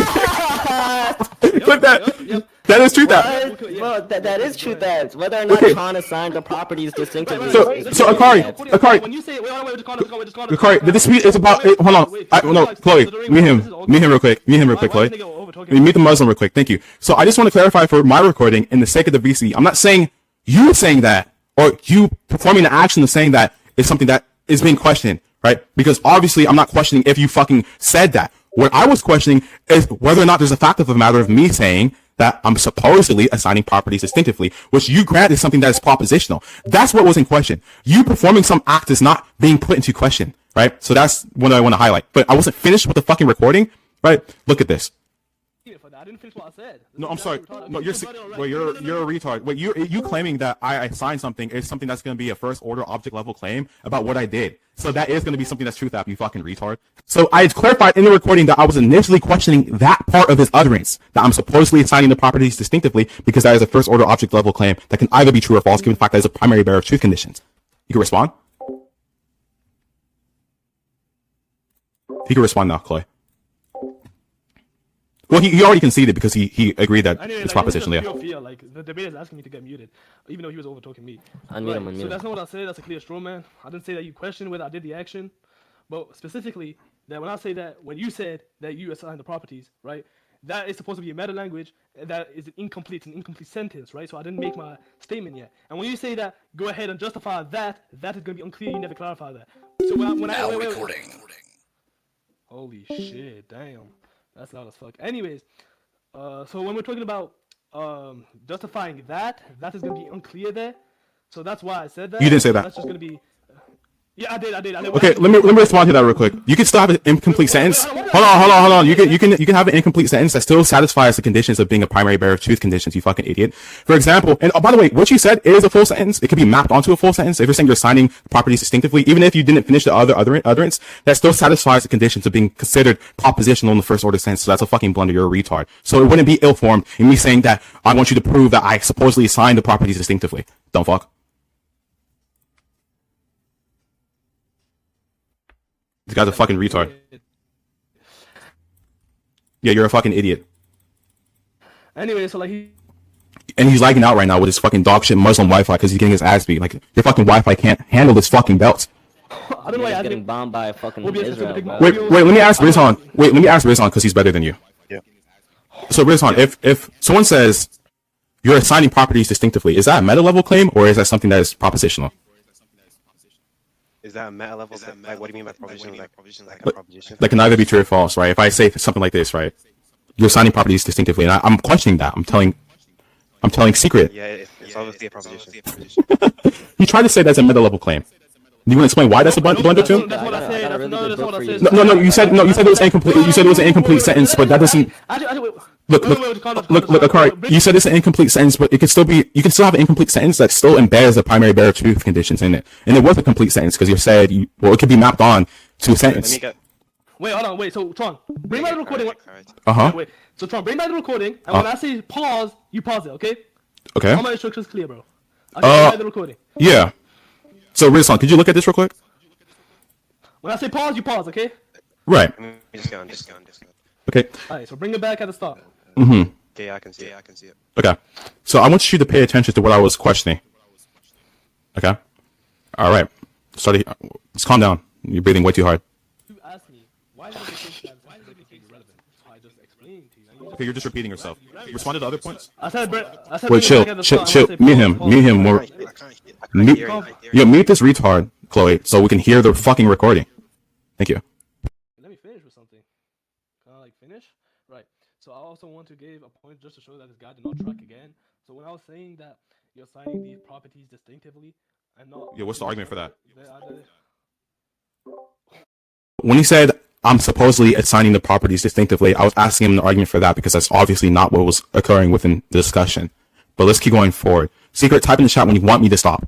Look that. That is truth apt. Well, that is truth apt. Whether or not Tron assigned the properties distinctively. So Akari, when you say, wait, Akari, the dispute is about, hold on. No, Chloe, meet him real quick, Chloe. Meet the Muslim real quick, thank you. So I just want to clarify for my recording, in the sake of the VC, I'm not saying you saying that, or you performing the action of saying that is something that is being questioned, right? Because obviously I'm not questioning if you fucking said that. What I was questioning is whether or not there's a fact of the matter of me saying that I'm supposedly assigning properties distinctively, which you grant is something that is propositional. That's what was in question. You performing some act is not being put into question, right? So that's what I want to highlight. But I wasn't finished with the fucking recording, right? Look at this. I didn't finish what I said. No, I'm sorry. No, you're a retard. Wait, you claiming that I assigned something is something that's going to be a first order object level claim about what I did. So that is going to be something that's truth app, you fucking retard. So I clarified in the recording that I was initially questioning that part of his utterance, that I'm supposedly assigning the properties distinctively because that is a first order object level claim that can either be true or false given the fact that it's a primary barrier of truth conditions. You can respond? He can respond now, Chloe. Well, he already conceded because he agreed that it's propositional. Yeah. Feel like the debate is asking me to get muted, even though he was over talking me. Unmute him. So that's not what I said. That's a clear straw man. I didn't say that you questioned whether I did the action, but specifically that when I say that when you said that you assigned the properties, right? That is supposed to be a meta language. That is an incomplete sentence, right? So I didn't make my statement yet. And when you say that, go ahead and justify that. That is going to be unclear. You never clarify that. So when I recording. Holy shit! Damn. That's loud as fuck. Anyways, so when we're talking about justifying that is gonna be unclear there. So that's why I said that. You didn't say that. That's just gonna be. Yeah, I did. Okay, let me respond to that real quick. You can still have an incomplete sentence. Hold on. You can have an incomplete sentence that still satisfies the conditions of being a primary barrier of truth conditions. You fucking idiot. For example, and by the way, what you said is a full sentence. It can be mapped onto a full sentence. If you're saying you're assigning properties distinctively, even if you didn't finish the other utterance, that still satisfies the conditions of being considered propositional in the first order sense. So that's a fucking blunder. You're a retard. So it wouldn't be ill-formed in me saying that I want you to prove that I supposedly assigned the properties distinctively. Dumb fuck. This guy's a fucking retard. Yeah, you're a fucking idiot. Anyway, so like And he's lagging out right now with his fucking dog shit Muslim Wi-Fi because he's getting his ass beat. Like, your fucking Wi-Fi can't handle this fucking belt. I don't know why He's I getting bombed by fucking We'll be a Israel, specific- bro. Wait, let me ask Rizhan. Wait, let me ask Rizhan because he's better than you. Yeah. So Rizhan, if someone says you're assigning properties distinctively, is that a meta level claim or is that something that is propositional? Is that a meta level? Like, what do you mean by proposition? Like a proposition? Like, can either be true or false, right? If I say something like this, right, you're assigning properties distinctively, and I'm questioning that. I'm telling secret. Yeah, it's obviously a proposition. You tried to say that's a meta level claim. Do you want to explain why that's a blunder too? That's what I said. got a really No, good that's book what I for you. said. No. You said it was incomplete. You said it was an incomplete sentence, but that doesn't. Actually, wait. Look, Akari, you said it's an incomplete sentence, but it could still be, you can still have an incomplete sentence that still embeds the primary bearer truth conditions in it. And it was a complete sentence because you said, well, it could be mapped on to a Let sentence. me get. Wait, hold on. Wait, so Tron, bring back the recording. Uh-huh. Wait. So Tron, bring back the recording, and when I say pause, you pause it, okay? Okay. All my instructions clear, bro. Okay, bring back the recording. Yeah. So, Rizwan, could you look at this real quick? When I say pause, you pause, okay? Right. Let me just go on. Okay. Alright, so bring it back at the start. Mm-hmm. Okay, I can see it. Okay. So I want you to pay attention to what I was questioning. Okay. All right. Let's calm down. You're breathing way too hard. You asked me, why did you think that irrelevant? So I just explained to you. And you Okay, you're just repeating yourself. Respond to the other points. I said Wait, bring it chill. back at the start. Mute him. More. I can't Mute, hear it. yeah, mute this retard, Chloe, so we can hear the fucking recording. Thank you. Let me finish with something. Can I finish? Right. So I also want to give a point just to show that this guy did not track again. So when I was saying that you're assigning these properties distinctively and not. Yeah, what's the argument for that? They- When he said, I'm supposedly assigning the properties distinctively, I was asking him the argument for that because that's obviously not what was occurring within the discussion. But let's keep going forward. Secret, type in the chat when you want me to stop.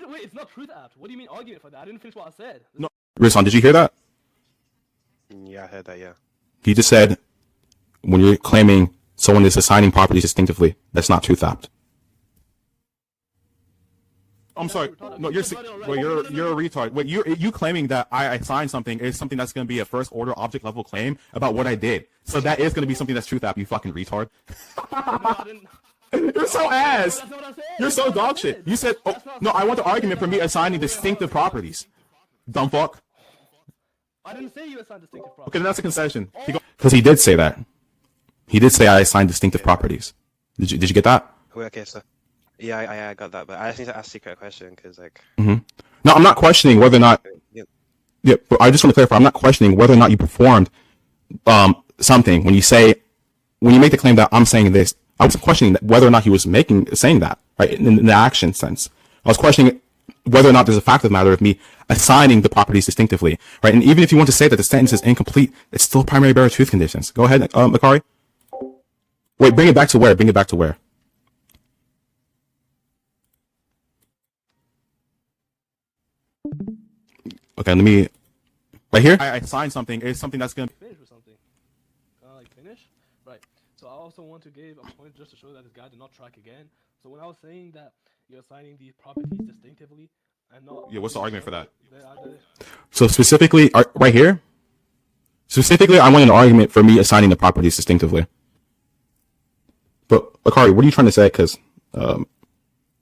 Wait, it's not truth apt. What do you mean argument for that? I didn't finish what I said. No. Rizwan, did you hear that? Yeah, I heard that. Yeah. He just said, when you're claiming someone is assigning properties distinctively, that's not truth apt. I'm sorry. No, you're a retard. Wait, you claiming that I assigned something is something that's going to be a first order object level claim about what I did. So that is going to be something that's truth apt, you fucking retard. You're so ass. That's not what I said. You're so dog shit. You said, oh, no, I want the argument for me assigning distinctive properties. Dumb fuck. I didn't say you assigned distinctive properties. Okay, then that's a concession. Because he did say that. He did say I assigned distinctive properties. Did you get that? Wait, okay, so. Yeah, I got that, but I just need to ask Secret a question because, like. No, I'm not questioning whether or not. Yeah, but I just want to clarify. I'm not questioning whether or not you performed something when you make the claim that I'm saying this. I was questioning whether or not he was saying that, right, in the action sense. I was questioning whether or not there's a fact of the matter of me assigning the properties distinctively, right? And even if you want to say that the sentence is incomplete, it's still primary bearer truth conditions. Go ahead, Makari. Wait, bring it back to where? Okay, let me. Right here? I assigned something. It's something that's going to. Finish with something. Can I finish? Right. So I also want to give a point just to show that this guy did not track again. So when I was saying that you're assigning these properties distinctively and not. Yeah, what's the argument for that? They- So specifically, right here? Specifically, I want an argument for me assigning the properties distinctively. But, Akari, what are you trying to say? Because,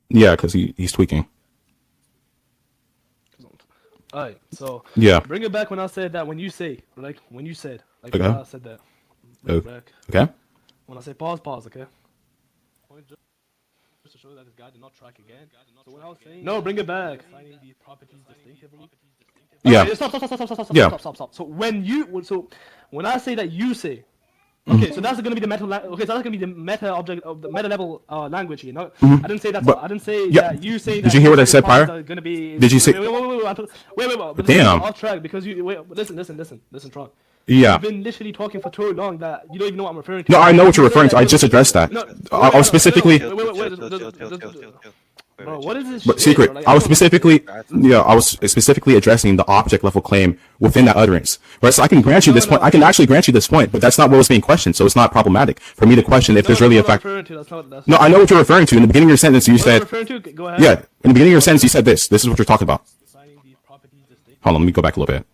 because he's tweaking. Alright, so Yeah. bring it back when I said that. When you said, Okay. when I said that. Bring it back. Okay? When I say pause, okay? Point just to show that this guy did not track again. So when I was saying no, bring it back. Assigning these properties distinctively. Yeah. Okay, stop. Yeah. Stop. So when I say that you say, okay, so that's gonna be the meta. Okay, so that's gonna be the meta object of the meta level language here. No, I didn't say that. But- I didn't say yeah. that. You say. Did you hear what I said prior? Gonna be. Did you say- Wait. But Damn. Off track because you wait. Listen, Tron. Yeah. You've been literally talking for too long that you don't even know what I'm referring to. No, I know what you're referring to. I just addressed that. No, I was specifically. Bro, what is this? But shit, secret, bro? Like, I was specifically addressing the object level claim within that utterance. Right, so I can grant you this point. I can actually grant you this point, but that's not what was being questioned. So it's not problematic for me to question if there's really a fact. No, I know what you're referring to. In the beginning of your sentence, you said. Go ahead. Yeah, in the beginning of your sentence, you said this. This is what you're talking about. Hold on, let me go back a little bit.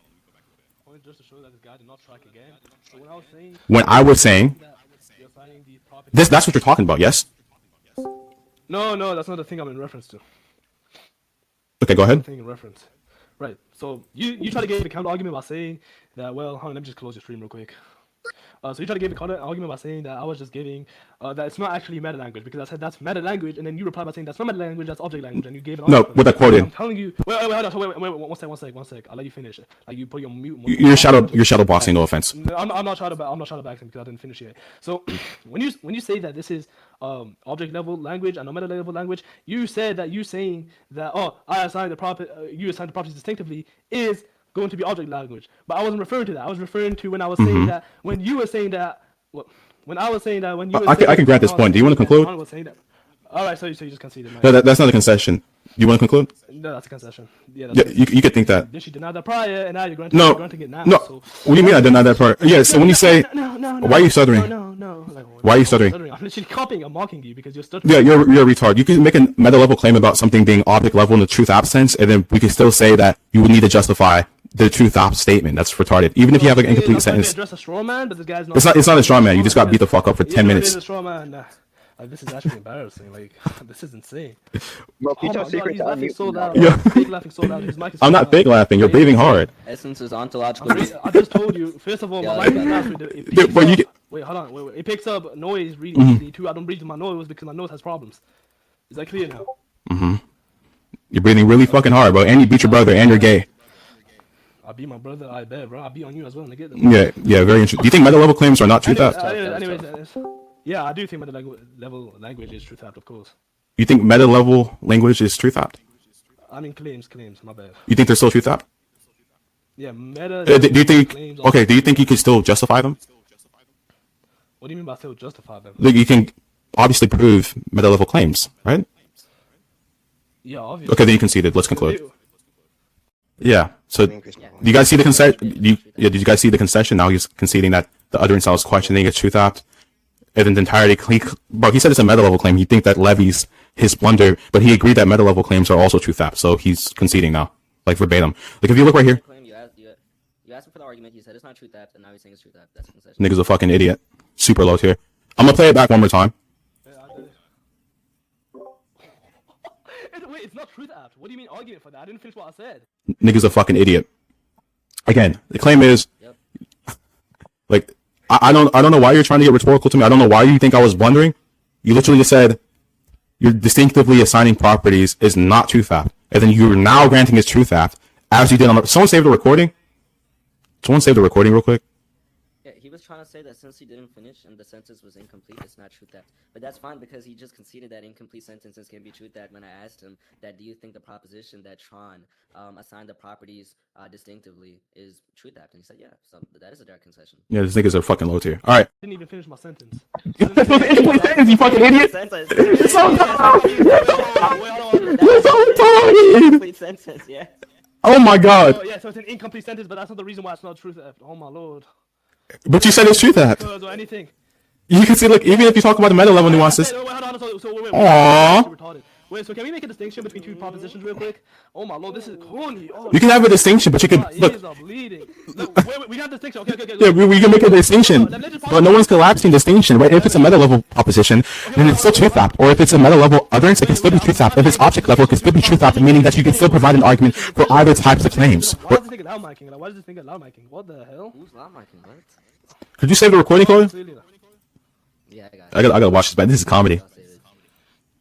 that this guy did not track again. So when I was saying When I was saying that you're assigning these properties, that's what you're talking about, yes? no, that's not the thing I'm in reference to. Okay, go ahead. Thing in reference. Right. So you try to give a counter argument by saying that, well, hold on, let me just close your stream real quick. So you try to give a counter argument by saying that I was just giving that it's not actually meta language, because I said that's meta language, and then you replied by saying that's not meta language, that's object language, and you gave an No, argument. what I quoted. I'm telling you. Wait, hold on. Wait, one sec. I'll let you finish it. Like you put your mute. You're shadow boxing, no offense. I'm not trying to back him because I didn't finish yet. So when you say that this is object level language and not meta level language, you said that you saying that I assign the you assign the properties distinctively is going to be object language. But I wasn't referring to that. I was referring to when I was saying that when you were saying that when I was saying that when you were I can grant this point. Do you want to conclude? All right, so you just conceded. No, that's not a concession. You want to conclude? No, that's a concession. Yeah, you could think that. Then she denied that prior, and now you're granting, granting it now. No. So. What do you mean I denied that part? Yeah. So when you say, no, why are you stuttering? No. Like, why are you stuttering? I'm literally copying and mocking you because you're stuttering. Yeah, you're a retard. You can make a meta level claim about something being object level in the truth absence, and then we can still say that you would need to justify the truth op statement. That's retarded. Even if you have like an incomplete sentence. Address a straw man, but this guy's not. It's not a straw man. You just got beat the fuck up for 10 minutes. It is a straw man. Like, this is actually embarrassing. Like, this is insane. Bro, keep your secret he's to laughing unmute so me, loud. Yeah. He's laughing so loud. His mic is I'm not fake laughing. You're breathing hard. Essence is ontological. I just told you. First of all, my mic is not. But you get. Wait, hold on. Wait. It picks up noise really easily too. I don't breathe with my nose because my nose has problems. Is that clear now? You're breathing really fucking hard, bro. And you beat your brother, and you're gay. I beat my brother. I bet, bro. I beat on you as well. Nigga. Yeah, very interesting. Do you think meta level claims are not truth theft? Anyways, yeah, I do think meta level language is truth theft, of course. You think meta level language is truth theft? I mean claims. My bad. You think they're still truth theft? Yeah, meta. Do you think? Okay, do you think you can still justify them? What do you mean by still justify them? Like you can obviously prove meta level claims, right? Yeah, obviously. Okay, then you conceded. Let's conclude. Yeah. So, do you guys see the concession? Did you guys see the concession? Now he's conceding that the utterance I was questioning is truth theft. And then the entirety, bro, he said it's a meta level claim. He think that levies his blunder, but he agreed that meta level claims are also truth theft. So he's conceding now, like verbatim. Like if you look right here, you asked him for the argument. He said it's not truth theft, and now he's saying it's truth theft. That's a concession. nigga's a fucking idiot. Super low tier. I'm gonna play it back one more time. Wait, it's not truth theft. What do you mean argument for that? I didn't finish what I said. Nigga's a fucking idiot. Again, the claim is, like, I don't know why you're trying to get rhetorical to me. I don't know why you think I was blundering. You literally just said you're distinctively assigning properties is not truth theft, and then you're now granting it's truth theft as you did on. Someone save the recording. Someone save the recording real quick. Yeah, he was trying to say that since he didn't finish and the sentence was incomplete, it's not truth theft. But that's fine because he just conceded that incomplete sentences can be truth theft when I asked him that do you think the proposition that Tron assigned the properties distinctively is truth theft? And he said, yeah, so that is a direct concession. Yeah, these niggas are fucking low tier. Alright. Didn't even finish my sentence. That's what the incomplete sentence, you fucking idiot! You're so Incomplete sentence, yeah. Oh my god. Oh, yeah, so it's an incomplete sentence, but that's not the reason why it's not truth theft. Oh my lord. But you said it's truth theft. Or anything. You can see, look, even if you talk about the meta level nuances. Wait, so can we make a distinction between two propositions real quick? Oh my lord, this is corny. Oh, You can have a distinction, but you can my look. ears are bleeding. Look, wait, we have a distinction. Okay. Yeah, we can make a distinction, but no one's collapsing distinction, right? If it's a meta level proposition, then it's still truth theft. Or if it's a meta level utterance, it can still be truth theft. If it's object level, it can still be truth theft, meaning that you can still provide an argument for either types of claims. Why does this nigga loud micing? Like, why does this nigga loud micing? What the hell? Who's loud micing? What? Could you save the recording, Chloe? Yeah, I gotta watch this, man. This is comedy.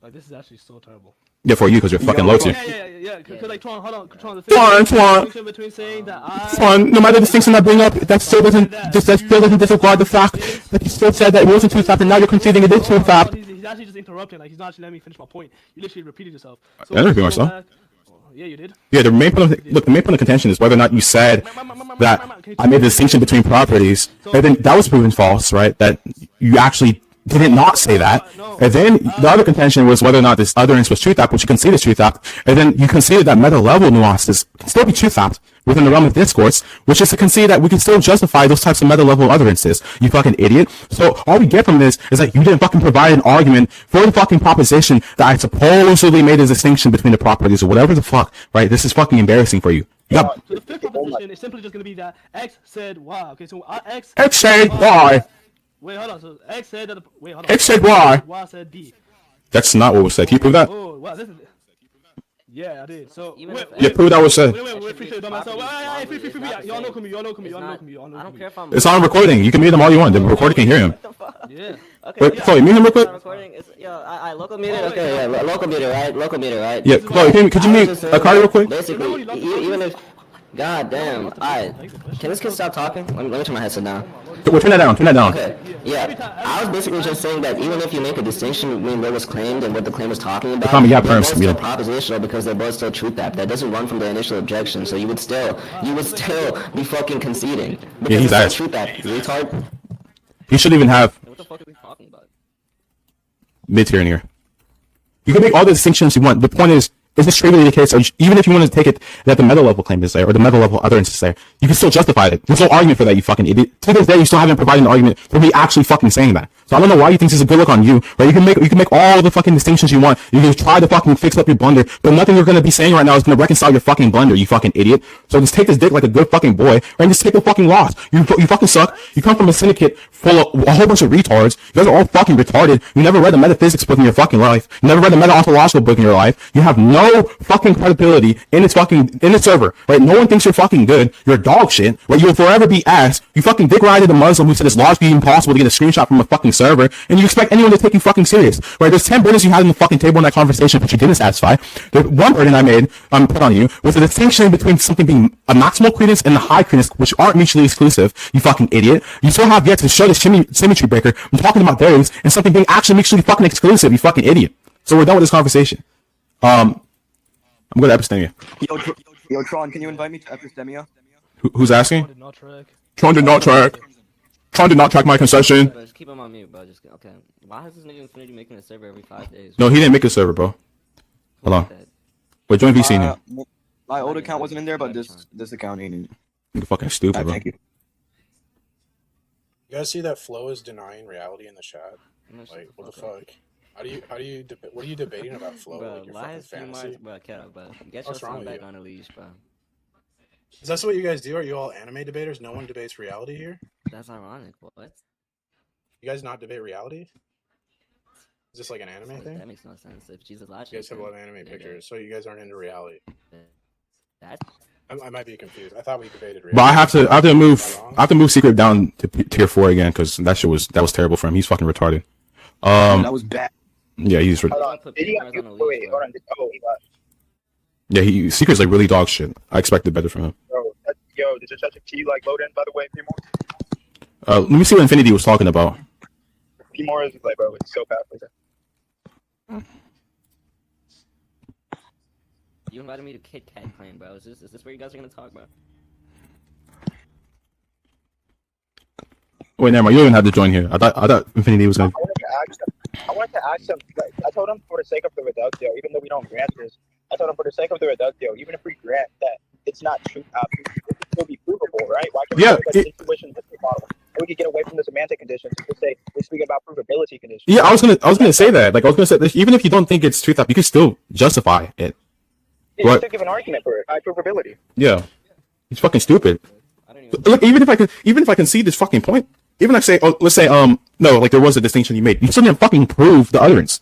Like, this is actually so terrible. Yeah, for you, because you're fucking low tier. Yeah. Cause like, Tron, hold on, Tron. Tron. Between saying that Tron, no matter the distinction I bring up, that still doesn't disregard the fact that you still said that it wasn't truth theft, and now you're conceding it is truth theft. He's actually just interrupting. Like, he's not actually letting me finish my point. You literally repeated yourself. I didn't repeat myself. Yeah, you did. Yeah, the main point of contention is whether or not you said that I made a distinction between properties, and then that was proven false, right? That you actually did not say that. And then the other contention was whether or not this utterance was truth theft, which you conceded truth theft. And then you conceded that meta level nuances can still be truth theft within the realm of discourse, which is to concede that we can still justify those types of meta level utterances. You fucking idiot. So all we get from this is that you didn't fucking provide an argument for the fucking proposition that I supposedly made a distinction between the properties or whatever the fuck, right? This is fucking embarrassing for you. Yeah. So the fifth proposition is simply just gonna be that X said Y. Okay, so X. X said Y. Wait, hold on. So X said that. Wait, hold on. X said Y. Y said D. That's not what was said. Can you prove that? Oh, wow, this is. Yeah, I did. So Even if Yeah, prove that was said. wait, free, dumbass. So, free. Y'all know me. Y'all know me. I don't care if I'm. It's on recording. You can mute him all you want. The recorder can hear him. Yeah. Okay, Wait, Chloe, mute him real quick. Recording. I local meter. Okay, yeah, local meter, right? Local meter, right? Yeah, Chloe, could you mute Cardi real quick? Basically, even if. God damn. Alright. Can this kid stop talking? Let me turn my headset down. Well, turn that down. Turn that down. Okay. Yeah. I was basically just saying that even if you make a distinction between what was claimed and what the claim was talking about, Yeah, they're both perms, still yeah. propositional because they're both still truth that doesn't run from the initial objection. So you would still be fucking conceding. Yeah, he's ass. Truth that, you retard. You shouldn't even have What the fuck are we talking about? mid-tier in here. You can make all the distinctions you want. The point is this truly the case? Or even if you want to take it that the meta-level claim is there, or the meta-level utterance is there, you can still justify it. There's no argument for that, you fucking idiot. To this day, you still haven't provided an argument for me actually fucking saying that. So I don't know why you think this is a good look on you, right? You can make all the fucking distinctions you want. You can try to fucking fix up your blunder, but nothing you're gonna be saying right now is gonna reconcile your fucking blunder, you fucking idiot. So just take this dick like a good fucking boy, right? And just take the fucking loss. You fucking suck. You come from a syndicate full of a whole bunch of retards. You guys are all fucking retarded. You never read the metaphysics book in your fucking life. You never read the ontological book in your life. You have no fucking credibility in the server, right? No one thinks you're fucking good. You're dog shit, right? You will forever be ass. You fucking dick rided a Muslim who said it's logically impossible to get a screenshot from a fucking server, and you expect anyone to take you fucking serious, right? There's 10 burdens you had on the fucking table in that conversation, but you didn't satisfy. The one burden I made, put on you, was the distinction between something being a maximal credence and the high credence, which aren't mutually exclusive, you fucking idiot. You still have yet to show the symmetry breaker. I'm talking about those, and something being actually mutually fucking exclusive, you fucking idiot. So we're done with this conversation. I'm going to epistemia. Yo, Tron, can you invite me to epistemia? Who's asking? Did not track. Tron did not track. Tron did not track my concession. Just keep him on mute, bro. Okay. Why is this nigga Infinity making a server every 5 days? No, he didn't make a server, bro. Hold on. Wait, join VC now. My old account wasn't in there, but this account ain't in it. You're fucking stupid, bro. Thank you. You guys see that Flo is denying reality in the chat? Like, what the fuck? What are you debating about, Flo? Bro, like your why fucking is fantasy? bro, Kettle, bro. Get What's your wrong son with back you? on a leash, bro. Is that what you guys do? Are you all anime debaters? No one debates reality here? That's ironic. What? You guys not debate reality? Is this like an anime That thing? makes no sense. If Jesus lied, You guys have a lot of anime pictures, so you guys aren't into reality. That I might be confused. I thought we debated reality. But I have to move Secret down to tier 4 again, because that was terrible for him. He's fucking retarded. That was bad. Yeah, he's Hold on. Did he have you? Wait, hold on. Oh, he left. yeah, Secret's like really dog shit. I expected better from him. Bro, yo, did you touch a key like load in, by the way, P-More? Let me see what Infinity was talking about. P-More is like, bro, it's so bad. you invited me to Kit Kat claim, bro. Is this where you guys are gonna talk, bro? Wait, never mind. You don't even have to join here. I thought Infinity was gonna. I wanted to ask him. Like, I told him for the sake of the reductio, even though we don't grant this, I told him for the sake of the reductio, even if we grant that it's not true, it can still be provable, right? Why can't we Yeah, take like intuition history model? And we could get away from the semantic conditions and just say we're speaking about provability conditions. Yeah, I was gonna say that. Like, I was gonna say that even if you don't think it's truth, you can still justify it. Yeah, you still give an argument for it. Provability. Yeah, he's fucking stupid. Look, even if I can see this fucking point, even if I say, let's say, no, like there was a distinction you made, you still didn't fucking prove the utterance.